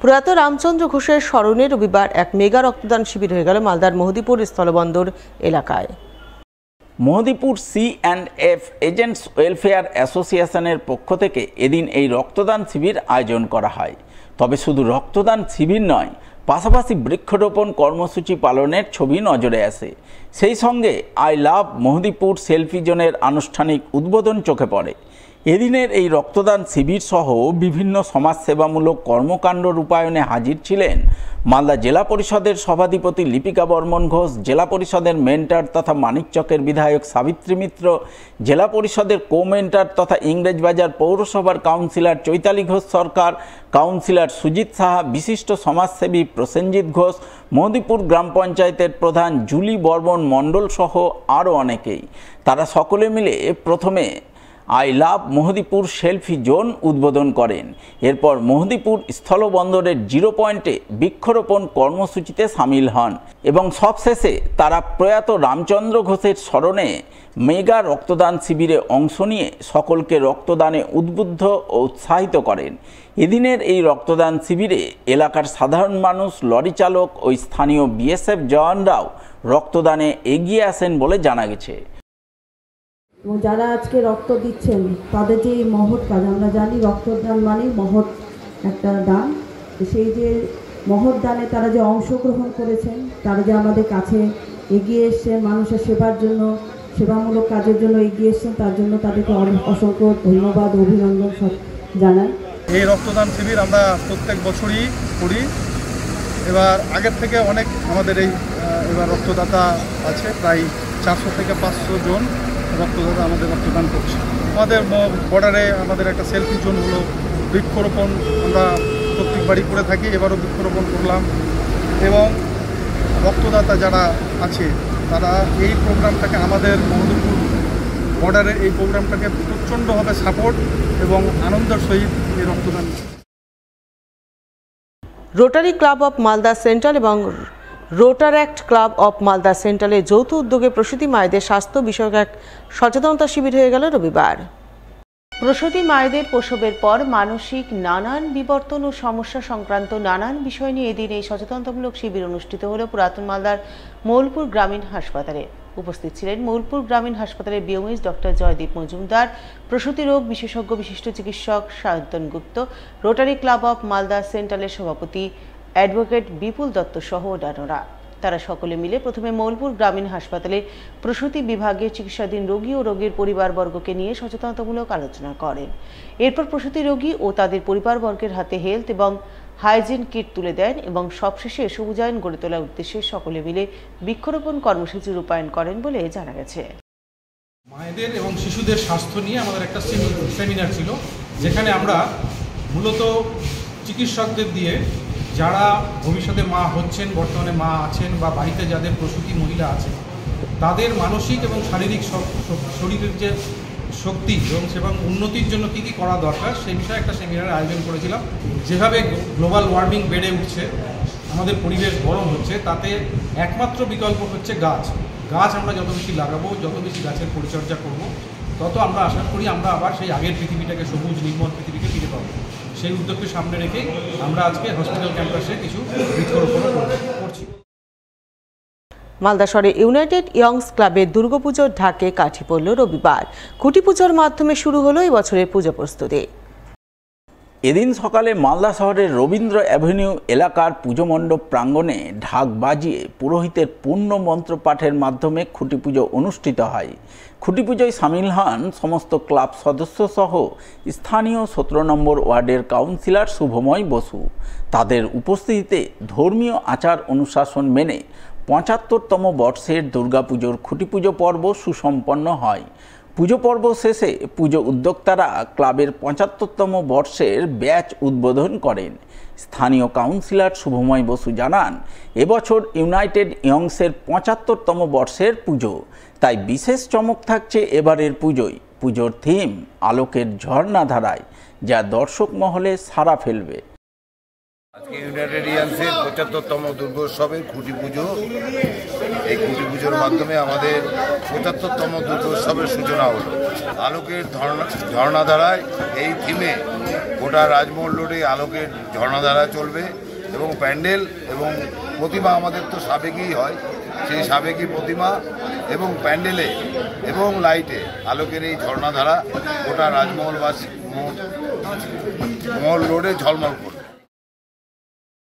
প্রয়াত রামচন্দ্র ঘোষের স্মরণে রবিবার এক মেগা রক্তদান শিবির হয়ে গেল মালদার মহদীপুর স্থলবন্দর এলাকায়। মহদীপুর C&F এজেন্টস ওয়েলফেয়ার অ্যাসোসিয়েশনের পক্ষ থেকে এদিন এই রক্তদান শিবির আয়োজন করা হয়। তবে শুধু রক্তদান শিবির নয়, পাশাপাশি বৃক্ষরোপণ কর্মসূচি পালনের ছবি নজরে আসে। সেই সঙ্গে আই লাভ মহদীপুর সেলফি জোনের আনুষ্ঠানিক উদ্বোধন চোখে পড়ে। এদিনের এই রক্তদান শিবির সহ বিভিন্ন সমাজসেবামূলক কর্মকাণ্ড রূপায়ণে হাজির ছিলেন মালদা জেলা পরিষদের সভাধিপতি লিপিকা বর্মন ঘোষ, জেলা পরিষদের মেন্টর তথা মানিকচকের বিধায়ক সাবিত্রী মিত্র, জেলা পরিষদের কো-মেন্টর তথা ইংরেজবাজার পৌরসভার কাউন্সিলর চৈতালি ঘোষ সরকার, কাউন্সিলর সুজিত সাহা, বিশিষ্ট সমাজসেবী প্রসেনজিৎ ঘোষ, মহদীপুর গ্রাম পঞ্চায়েতের প্রধান জুলি বর্মন মণ্ডল সহ আরও অনেকেই। তারা সকলে মিলে প্রথমে I love Mohadipur selfie zone উদ্বোধন করেন। এরপর মহদীপুর স্থলবন্দরের 0 পয়েন্টে বৃক্ষরোপণ কর্মসূচিতে সামিল হন এবং সবশেষে তারা প্রয়াত রামচন্দ্র ঘোষের স্মরণে মেগা রক্তদান শিবিরে অংশ নিয়ে সকলকে রক্তদানে উদ্বুদ্ধ ও উৎসাহিত করেন। এদিনের এই রক্তদান শিবিরে এলাকার সাধারণ মানুষ, লরি চালক ও স্থানীয় BSF জওয়ানরাও রক্তদানে এগিয়ে আসেন বলে জানা গেছে। এবং যারা আজকে রক্ত দিচ্ছেন তাদের যে মহৎ কাজ, আমরা জানি রক্তদান মানে মহৎ একটা দান। সেই যে মহৎ দানে তারা যে অংশগ্রহণ করেছেন, তারা যে আমাদের কাছে এগিয়ে এসছেন, মানুষের সেবার জন্য, সেবামূলক কাজের জন্য এগিয়ে এসছেন, তার জন্য তাদেরকে অসংখ্য ধন্যবাদ, অভিনন্দন জানাই। এই রক্তদান শিবির আমরা প্রত্যেক বছরই করি। এবার আগের থেকে অনেক আমাদের এবার রক্তদাতা আছে, প্রায় 400 থেকে 500 জন রক্তদাতা আমাদের রক্তদান করছে। আমাদের বর্ডারে আমাদের একটা সেলফি জোন হলো, বৃক্ষরোপণ আমরা প্রত্যেকবারই করে থাকি, এবারও বৃক্ষরোপণ করলাম। এবং রক্তদাতা যারা আছে তারা এই প্রোগ্রামটাকে, আমাদের মহদীপুর বর্ডারের এই প্রোগ্রামটাকে প্রচণ্ডভাবে সাপোর্ট এবং আনন্দের সহিত এই রক্তদান। Rotary club of Malda central এবং রোটারঅ্যাক্ট ক্লাব অফ মালদা সেন্ট্রালের যৌথ উদ্যোগে প্রসূতি মায়েদের স্বাস্থ্য বিষয়ক এক সচেতনতা শিবির হয়ে গেল রবিবার। প্রসূতি মায়েদের প্রসবের পর মানসিক নানান বিবর্তন ও সমস্যা সংক্রান্ত নানান বিষয় নিয়ে এদিন এই সচেতনতামূলক শিবির অনুষ্ঠিত হল পুরাতন মালদার মৌলপুর গ্রামীণ হাসপাতালে। উপস্থিত ছিলেন মৌলপুর গ্রামীণ হাসপাতালের বিএমএস ডক্টর জয়দীপ মজুমদার, প্রসূতি রোগ বিশেষজ্ঞ বিশিষ্ট চিকিৎসক সায়ন্তন গুপ্ত, রোটারি ক্লাব অফ মালদা সেন্ট্রালের সভাপতি অ্যাডভোকেট বিপুল দত্ত সহ অন্যান্যরা। তারা সকলে মিলে প্রথমে মৌলপুর গ্রামীণ হাসপাতালে প্রসূতি বিভাগে চিকিৎসাধীন রোগী ও রোগীর পরিবারবর্গকে নিয়ে সচেতনতামূলক আলোচনা করেন। এরপর প্রসূতি রোগী ও তাদের পরিবারবর্গের হাতে হেলথ এবং হাইজিন কিট তুলে দেন এবং সবশেষে সবুজায়ন গড়ে তোলার উদ্দেশ্যে সকলে মিলে বৃক্ষরোপণ কর্মসূচি রূপায়ণ করেন বলে জানা গেছে। মায়েদের এবং শিশুদের স্বাস্থ্য নিয়ে আমাদের একটা সেমিনার ছিল, যেখানে আমরা মূলত চিকিৎসকদের দিয়ে যারা ভবিষ্যতে মা হচ্ছেন, বর্তমানে মা আছেন বা বাড়িতে যাদের প্রসূতি মহিলা আছে, তাদের মানসিক এবং শারীরিক শরীরের যে শক্তি এবং উন্নতির জন্য কী কী করা দরকার সেই বিষয়ে একটা সেমিনার আয়োজন করেছিলাম। যেভাবে গ্লোবাল ওয়ার্মিং বেড়ে উঠছে, আমাদের পরিবেশ গরম হচ্ছে, তাতে একমাত্র বিকল্প হচ্ছে গাছ। গাছ আমরা যত বেশি লাগাবো, যত বেশি গাছের পরিচর্যা করব, তত আমরা আশা করি আমরা আবার সেই আগের পৃথিবীটাকে, সবুজ নির্মল পৃথিবীকে ফিরে পাবো। সেই উদ্যোগকে সামনে রেখে আমরা আজকে হসপিটাল ক্যাম্পাসে কিছু বৃক্ষরোপণ করছি। মালদা শহরে ইউনাইটেড ইয়ংস ক্লাবের দুর্গাপুজোর ঢাকে কাঠি পড়ল রবিবার। খুঁটি পুজোর মাধ্যমে শুরু হলো এই বছরের পুজো প্রস্তুতি। এদিন সকালে মালদা শহরের রবীন্দ্র অ্যাভিনিউ এলাকার পুজো মণ্ডপ প্রাঙ্গণে ঢাক বাজিয়ে পুরোহিতের পূর্ণ মন্ত্র পাঠের মাধ্যমে খুঁটি পুজো অনুষ্ঠিত হয়। খুঁটি পুজোয় সামিল হন সমস্ত ক্লাব সদস্য সহ স্থানীয় 17 নম্বর ওয়ার্ডের কাউন্সিলর শুভময় বসু। তাদের উপস্থিতিতে ধর্মীয় আচার অনুশাসন মেনে 75তম বর্ষের দুর্গাপুজোর খুঁটি পুজো পর্ব সুসম্পন্ন হয়। পুজো পর্ব শেষে পুজো উদ্যোক্তারা ক্লাবের 75তম বর্ষের ব্যাচ উদ্বোধন করেন। স্থানীয় কাউন্সিলর শুভময় বসু জানান, এবছর ইউনাইটেড ইয়ংসের 75তম বর্ষের পুজো, তাই বিশেষ চমক থাকছে এবারের পুজোয়। পুজোর থিম আলোকের ঝর্ণাধারায়, যা দর্শক মহলে সাড়া ফেলবে। আজকে ইউনাইটেড ইয়ংসের 75তম দুর্গোৎসবের খুঁটি পুজো। এই খুঁটি পুজোর মাধ্যমে আমাদের 75তম দুর্গোৎসবের সূচনা হলো। আলোকের ঝর্ণাধারায় এই থিমে গোটা রাজমহল রোডে আলোকের ঝর্ণাধারা চলবে এবং প্যান্ডেল এবং প্রতিমা আমাদের তো সাবেকি হয়, সেই সাবেকি প্রতিমা এবং প্যান্ডেলে এবং লাইটে আলোকের এই ঝর্ণাধারা গোটা রাজমহলবাসী মহল রোডে ঝলমল করবে।